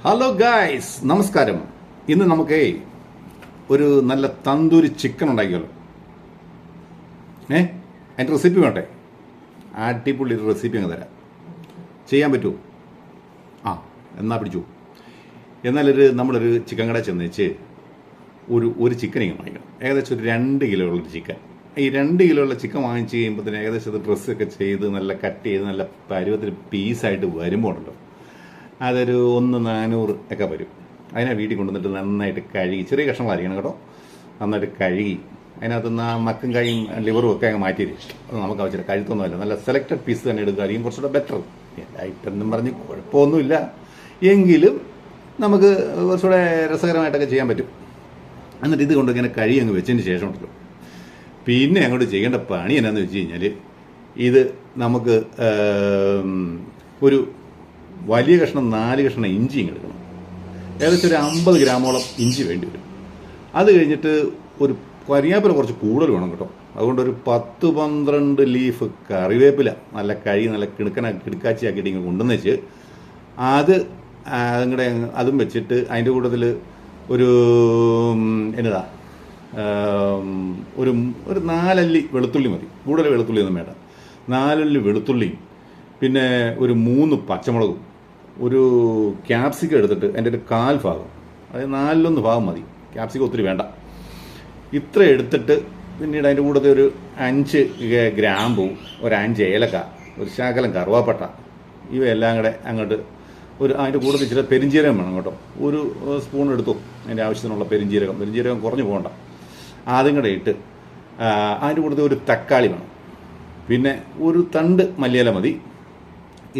Hello guys, നമസ്കാരം. ഇന്ന് നമുക്ക് ഒരു നല്ല തന്തൂരി ചിക്കൻ ഉണ്ടാക്കിയല്ലോ. അതിൻ്റെ റെസിപ്പി വേണ്ടേ? അടിപൊളി റെസിപ്പി അങ്ങ് തരാം. ചെയ്യാൻ പറ്റുമോ? എന്നാ പിടിച്ചു. നമ്മളൊരു ചിക്കൻ കട ചെന്നേച്ച് ഒരു ചിക്കൻ ഇങ്ങനെ വാങ്ങിക്കണം. ഏകദേശം ഒരു 2 കിലോ ഉള്ളൊരു ചിക്കൻ. ഈ 2 കിലോ ഉള്ള ചിക്കൻ വാങ്ങിച്ച് കഴിയുമ്പോൾ തന്നെ ഏകദേശം അത് ഡ്രസ്സൊക്കെ ചെയ്ത് നല്ല കട്ട് ചെയ്ത് നല്ല പരുവത്തിൽ പീസായിട്ട് വരുമ്പോൾ ഉണ്ടല്ലോ, അതൊരു 1,400 ഒക്കെ വരും. അതിനെ വീട്ടിൽ കൊണ്ടുവന്നിട്ട് നന്നായിട്ട് കഴുകി, ചെറിയ കഷ്ണങ്ങളായിരിക്കണം കേട്ടോ, നന്നായിട്ട് കഴുകി അതിനകത്ത് നിന്ന് ആ മക്കും കൈയും ലിവറും ഒക്കെ അങ്ങ് മാറ്റിയിട്ട്, അത് നമുക്ക് ആവശ്യമില്ല. കഴുത്തൊന്നുമല്ല, നല്ല സെലക്റ്റഡ് പീസ് തന്നെ എടുക്കുകയായിരിക്കും കുറച്ചുകൂടെ ബെറ്റർ. ലൈറ്റെന്നും പറഞ്ഞ് കുഴപ്പമൊന്നുമില്ല, എങ്കിലും നമുക്ക് കുറച്ചുകൂടെ രസകരമായിട്ടൊക്കെ ചെയ്യാൻ പറ്റും. എന്നിട്ട് ഇത് കൊണ്ട് ഇങ്ങനെ കഴുകി അങ്ങ് വെച്ചതിന് ശേഷം ഉണ്ടല്ലോ, പിന്നെ അങ്ങോട്ട് ചെയ്യേണ്ട പണി എന്നാന്ന് വെച്ച് കഴിഞ്ഞാൽ, ഇത് നമുക്ക് ഒരു വലിയ കഷ്ണം 4 കഷ്ണം ഇഞ്ചി എടുക്കണം. ഏകദേശം ഒരു 50 ഗ്രാമോളം ഇഞ്ചി വേണ്ടി വരും. അത് കഴിഞ്ഞിട്ട് ഒരു കരിയാപ്പില കുറച്ച് കൂടുതൽ വേണം കേട്ടോ. അതുകൊണ്ട് ഒരു 10-12 ലീഫ് കറിവേപ്പില നല്ല കഴുകി നല്ല കിടുക്കാച്ചിയാക്കിയിട്ട് ഇങ്ങനെ കൊണ്ടുവന്ന് വെച്ച് അതും വെച്ചിട്ട് അതിൻ്റെ കൂട്ടത്തിൽ ഒരു ഒരു 4 അല്ലി വെളുത്തുള്ളി മതി, കൂടുതൽ വെളുത്തുള്ളി ഒന്നും വേണ്ട. 4 അല്ലി വെളുത്തുള്ളിയും പിന്നെ ഒരു 3 പച്ചമുളകും ഒരു ക്യാപ്സിക്കം എടുത്തിട്ട് അതിൻ്റെ ഒരു 1/4 ഭാഗം, അതായത് 4/1 ഭാഗം മതി, ക്യാപ്സിക്കം ഒത്തിരി വേണ്ട. ഇത്ര എടുത്തിട്ട് പിന്നീട് അതിൻ്റെ കൂടെ ഒരു 5 ഗ്രാമ്പൂ, ഒരു 5 ഏലക്ക, ഒരു ശകലം കറുവാപ്പട്ട, ഇവയെല്ലാം കൂടെ അങ്ങോട്ട് അതിൻ്റെ കൂടെ ഇച്ചിരി പെരിഞ്ജീരകം വേണം കേട്ടോ. ഒരു സ്പൂൺ എടുത്തു അതിൻ്റെ ആവശ്യത്തിനുള്ള പെരിഞ്ജീരകം കുറഞ്ഞു പോകണ്ട. അതും കൂടെ ഇട്ട് അതിൻ്റെ കൂടെ ഒരു തക്കാളി വേണം, പിന്നെ ഒരു തണ്ട് മല്ലിയില മതി.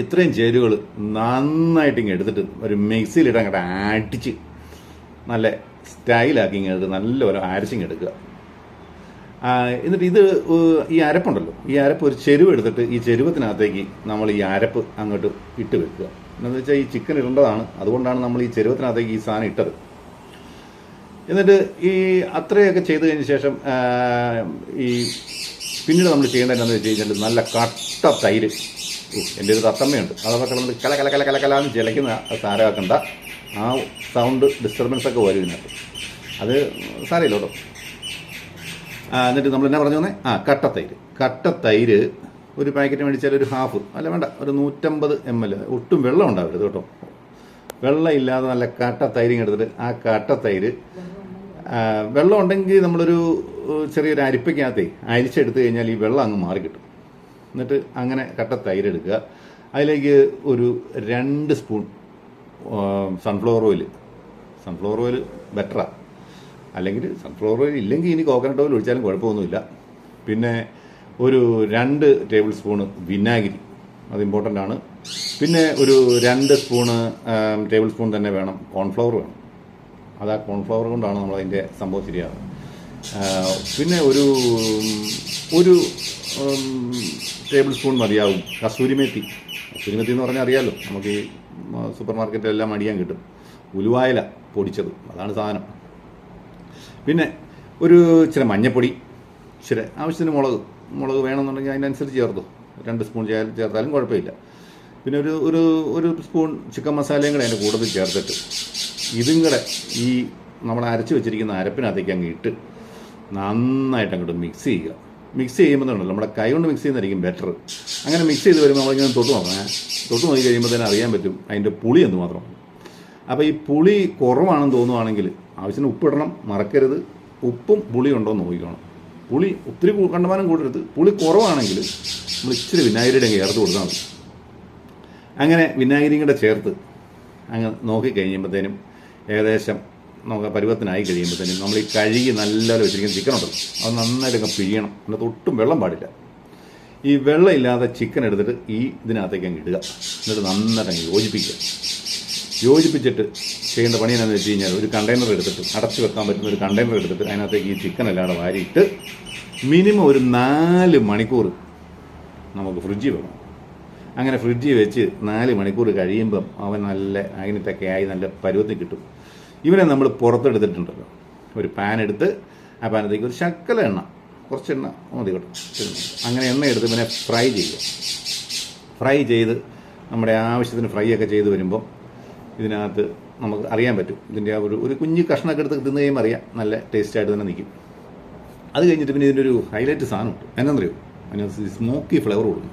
ഇത്രയും ചേരുവകൾ നന്നായിട്ട് ഇങ്ങനെ എടുത്തിട്ട് ഒരു മിക്സിയിലിട്ട് അങ്ങോട്ട് അടിച്ച് നല്ല സ്റ്റൈലാക്കി ഇങ്ങനെ നല്ലപോലെ അരച്ചിങ്ങ് എടുക്കുക. എന്നിട്ട് ഈ അരപ്പുണ്ടല്ലോ, ഈ അരപ്പ് ഒരു ചെരുവ് എടുത്തിട്ട് ഈ ചെരുവത്തിനകത്തേക്ക് നമ്മൾ ഈ അരപ്പ് അങ്ങോട്ട് ഇട്ട് വെക്കുക. എന്നു വെച്ചാൽ ഈ ചിക്കൻ ഇടേണ്ടതാണ്, അതുകൊണ്ടാണ് നമ്മൾ ഈ ചെരുവത്തിനകത്തേക്ക് ഈ സാധനം ഇട്ടത്. എന്നിട്ട് ഈ അത്രയൊക്കെ ചെയ്ത് കഴിഞ്ഞ ശേഷം പിന്നീട് നമ്മൾ ചെയ്യേണ്ടത് എന്താണെന്ന് വെച്ച് കഴിഞ്ഞാൽ, നല്ല കട്ട തൈര്. എൻ്റെ ഒരു തത്തമ്മയുണ്ട്, അതൊക്കെ കിടന്നിട്ട് കലന്ന് ചിലയ്ക്കുന്ന സാരമാക്കണ്ട, ആ സൗണ്ട് ഡിസ്റ്റർബൻസ് ഒക്കെ വരും ഇതിനകത്ത്, അത് സാരമില്ല കേട്ടോ. എന്നിട്ട് നമ്മൾ എന്നാ പറഞ്ഞു തന്നെ, കട്ട തൈര് ഒരു പാക്കറ്റ് മേടിച്ചാൽ ഒരു ഹാഫ്, അല്ല വേണ്ട, ഒരു 150 ml. ഒട്ടും വെള്ളം ഉണ്ടാവരുത് കേട്ടോ, വെള്ളം ഇല്ലാതെ നല്ല കട്ട തൈര് എടുത്തിട്ട് ആ കട്ട തൈര്, വെള്ളം ഉണ്ടെങ്കിൽ നമ്മളൊരു ചെറിയൊരു അരിപ്പയ്ക്കകത്തേ അരിച്ചെടുത്ത് കഴിഞ്ഞാൽ ഈ വെള്ളം അങ്ങ് മാറി കിട്ടും. എന്നിട്ട് അങ്ങനെ കട്ട തൈര് എടുക്കുക. അതിലേക്ക് ഒരു 2 സ്പൂൺ സൺഫ്ലവർ ഓയിൽ ബെറ്ററാണ്, അല്ലെങ്കിൽ സൺഫ്ലവർ ഓയിൽ ഇല്ലെങ്കിൽ ഇനി കോക്കനട്ട് ഓയിൽ ഒഴിച്ചാലും കുഴപ്പമൊന്നുമില്ല. പിന്നെ ഒരു 2 ടേബിൾ സ്പൂണ് വിനാഗിരി, അത് ഇമ്പോർട്ടൻ്റ് ആണ്. പിന്നെ ഒരു 2 ടേബിൾ സ്പൂൺ തന്നെ വേണം കോൺഫ്ലവർ വേണം, അത് ആ കോൺഫ്ലവർ കൊണ്ടാണ് നമ്മളതിൻ്റെ സംഭവം ശരിയാകുന്നത്. പിന്നെ ഒരു ടേബിൾ സ്പൂൺ മതിയാവും കസൂരിമേത്തി എന്ന് പറഞ്ഞാൽ അറിയാമല്ലോ, നമുക്ക് ഈ സൂപ്പർ മാർക്കറ്റിലെല്ലാം അടിയാൻ കിട്ടും. ഉലുവായില പൊടിച്ചത്, അതാണ് സാധനം. പിന്നെ ഒരു ഇച്ചിരി മഞ്ഞപ്പൊടി, ഇച്ചിരി ആവശ്യത്തിന് മുളക് വേണമെന്നുണ്ടെങ്കിൽ അതിനനുസരിച്ച് ചേർത്തു, 2 സ്പൂൺ ചേർത്താലും കുഴപ്പമില്ല. പിന്നെ ഒരു സ്പൂൺ ചിക്കൻ മസാലയും കൂടെ അതിൻ്റെ കൂടുതൽ ചേർത്തിട്ട് ഇതും കൂടെ ഈ നമ്മൾ അരച്ച് വെച്ചിരിക്കുന്ന അരപ്പിനകത്തേക്ക് അങ്ങ് ഇട്ട് നന്നായിട്ട് അങ്ങോട്ട് മിക്സ് ചെയ്യുക. മിക്സ് ചെയ്യുമ്പോൾ ഉണ്ടല്ലോ, നമ്മുടെ കൈ കൊണ്ട് മിക്സ് ചെയ്യുന്നതായിരിക്കും ബെറ്റർ. അങ്ങനെ മിക്സ് ചെയ്ത് വരുമ്പോൾ നമ്മളിങ്ങനെ തൊട്ട് നോക്കി കഴിയുമ്പോൾ തന്നെ അറിയാൻ പറ്റും അതിൻ്റെ പുളി എന്ന് മാത്രം. അപ്പോൾ ഈ പുളി കുറവാണെന്ന് തോന്നുവാണെങ്കിൽ ആവശ്യത്തിന് ഉപ്പിടണം, മറക്കരുത്. ഉപ്പും പുളിയും ഉണ്ടോ എന്ന് നോക്കിക്കണം. പുളി ഒത്തിരി കണ്ടമാനം കൂടരുത്. പുളി കുറവാണെങ്കിൽ നമ്മൾ ഇച്ചിരി വിനാഗിരിയുടെ ചേർത്ത് കൊടുത്താൽ മതി. അങ്ങനെ വിനാഗിരിയും കൂടെ ചേർത്ത് അങ്ങ് നോക്കിക്കഴിയുമ്പോഴത്തേനും ഏകദേശം നമുക്ക് പരുവത്തിനായി കഴിയുമ്പോഴത്തേനും നമ്മൾ ഈ കഴുകി നല്ലപോലെ വെച്ചിരിക്കുന്ന ചിക്കൻ ഉണ്ടല്ലോ, അത് നന്നായിട്ട് അങ്ങ് പിഴിയണം. അതിനകത്ത് ഒട്ടും വെള്ളം പാടില്ല. ഈ വെള്ളം ഇല്ലാതെ ചിക്കൻ എടുത്തിട്ട് ഇതിനകത്തേക്ക് അങ്ങ് ഇടുക. എന്നിട്ട് നന്നായിട്ട് അങ്ങ് യോജിപ്പിച്ചിട്ട് ചെയ്യേണ്ട പണി എന്താണെന്ന് വെച്ച് കഴിഞ്ഞാൽ, ഒരു കണ്ടെയ്നർ എടുത്തിട്ട്, അടച്ചു വെക്കാൻ പറ്റുന്ന ഒരു കണ്ടെയ്നർ എടുത്തിട്ട് അതിനകത്തേക്ക് ഈ ചിക്കൻ എല്ലാവരും വാരിയിട്ട് മിനിമം ഒരു 4 മണിക്കൂർ നമുക്ക് ഫ്രിഡ്ജിൽ വെക്കണം. അങ്ങനെ ഫ്രിഡ്ജിൽ വെച്ച് 4 മണിക്കൂർ കഴിയുമ്പം അവൻ നല്ല അതിനൊക്കെ ആയി നല്ല പരുവത്തിൽ കിട്ടും. ഇവനെ നമ്മൾ പുറത്തെടുത്തിട്ടുണ്ടല്ലോ, ഒരു പാൻ എടുത്ത് ആ പാനത്തേക്ക് ഒരു ശക്കല എണ്ണ, കുറച്ച് എണ്ണ മതി കേട്ടോ, അങ്ങനെ എണ്ണ എടുത്ത് ഇവനെ ഫ്രൈ ചെയ്ത് നമ്മുടെ ആവശ്യത്തിന് ഫ്രൈ ഒക്കെ ചെയ്ത് വരുമ്പോൾ ഇതിനകത്ത് നമുക്ക് അറിയാൻ പറ്റും. ഇതിൻ്റെ ആ ഒരു കുഞ്ഞ് കഷ്ണമൊക്കെ എടുത്ത് തിന്നു കഴിയുമ്പോൾ അറിയാം നല്ല ടേസ്റ്റായിട്ട് തന്നെ നിൽക്കും. അത് കഴിഞ്ഞിട്ട് പിന്നെ ഇതിൻ്റെ ഒരു ഹൈലൈറ്റ് സാധനമുണ്ട്. എന്നാണെന്നറിയോ? അതിനകത്ത് സ്മോക്കി ഫ്ലേവർ കൊടുക്കും.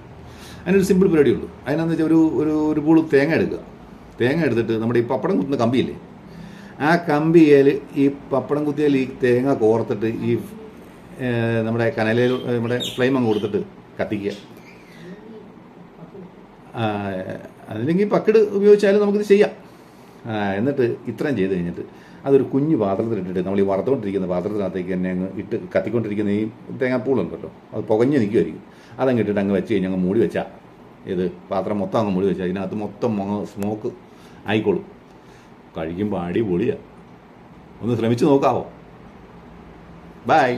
അതിനൊരു സിമ്പിൾ പരിപാടിയുള്ളൂ. അതിനാന്ന് വെച്ചാൽ ഒരു പൂള് തേങ്ങ എടുക്കുക. തേങ്ങ എടുത്തിട്ട് നമ്മുടെ ഈ പപ്പടം കുത്തുന്ന കമ്പിയില്ലേ, ആ കമ്പിയിൽ ഈ പപ്പടം കുത്തിയാൽ ഈ തേങ്ങ കോർത്തിട്ട് ഈ നമ്മുടെ കനലയിൽ നമ്മുടെ ഫ്ലെയിം അങ്ങ് കൊടുത്തിട്ട് കത്തിക്കുക. അതില്ലെങ്കിൽ പക്കിട് ഉപയോഗിച്ചാലും നമുക്കിത് ചെയ്യാം. എന്നിട്ട് ഇത്രയും ചെയ്ത് കഴിഞ്ഞിട്ട് അതൊരു കുഞ്ഞു പാത്രത്തിലിട്ടിട്ട് നമ്മൾ ഈ വറുത്തുകൊണ്ടിരിക്കുന്ന പാത്രത്തിനകത്തേക്ക് തന്നെ അങ്ങ് ഇട്ട് കത്തിക്കൊണ്ടിരിക്കുന്ന ഈ തേങ്ങാപ്പൂളുണ്ടല്ലോ, അത് പുകഞ്ഞ് നിൽക്കുമായിരിക്കും. അതങ്ങ് ഇട്ടിട്ട് അങ്ങ് വെച്ച് കഴിഞ്ഞാൽ അങ്ങ് മൂടി വെച്ചാൽ, ഇത് പാത്രം മൊത്തം അങ്ങ് മൂടി വെച്ചാൽ ഇതിനകത്ത് മൊത്തം സ്മോക്ക് ആയിക്കോളും. കഴിക്കുമ്പോൾ അടിപൊളിയാണ്. ഒന്ന് ശ്രമിച്ച് നോക്കാവോ? ബൈ.